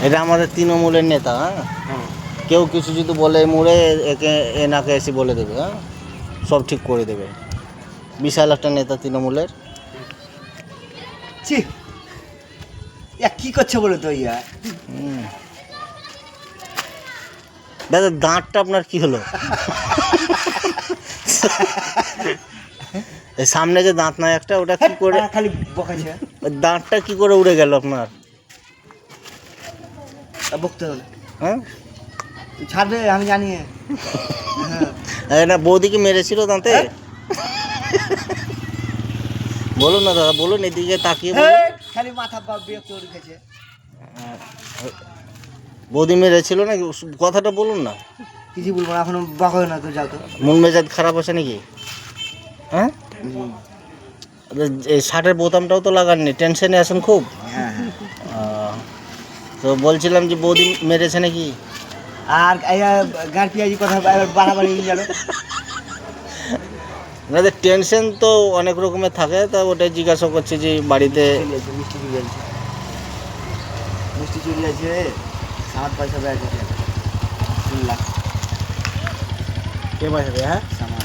এটা আমাদের তৃণমূলের নেতা। হ্যাঁ, কেউ কিছু যদি বলে মুড়ে একে এনাকে এসে বলে দেবে। হ্যাঁ, সব ঠিক করে দেবে। বিশাল একটা নেতা তৃণমূলের। ছি, কি করছে বলো তো ইয়া? দাদা দাঁতটা আপনার কি হলো? এই সামনে যে দাঁত নাই একটা, ওটা কি করে খালি বকাছে, ওই দাঁতটা কি করে উড়ে গেল আপনার? বকতে হলো। হ্যাঁ, ছাড়বে, আমি জানি। না বৌদিকে মেরেছিল দাঁতে? বলুন না দাদা, বলুন, এদিকে তাকিয়ে বলুন। খালি মাথা বিরক্ত করে রেখেছে। বৌদি মেরেছিল নাকি? কথাটা বলুন না। কিছু বলবো না, এখনো বকা হয় না তো, যাও তো। মন মেজাজ খারাপ আছে নাকি? হ্যাঁ, এই শার্টের বোতামটাও তো লাগাননি, টেনশনে আছেন খুব। হ্যাঁ, তো বলছিলাম যে বৌদি মেরেছে নাকি? আর গাড় পেঁয়াজি কথা বাড়াবাড়ি হয়ে গেল। আপনাদের টেনশন তো অনেক রকমের থাকে, তা ওটাই জিজ্ঞাসা করছে যে বাড়িতে মিষ্টি চুরি আছে, মিষ্টি চুরি আছে, আমার পয়সা বেড়ে গেছে 3 লাখ। কে পয়সা দেয়? হ্যাঁ, সামান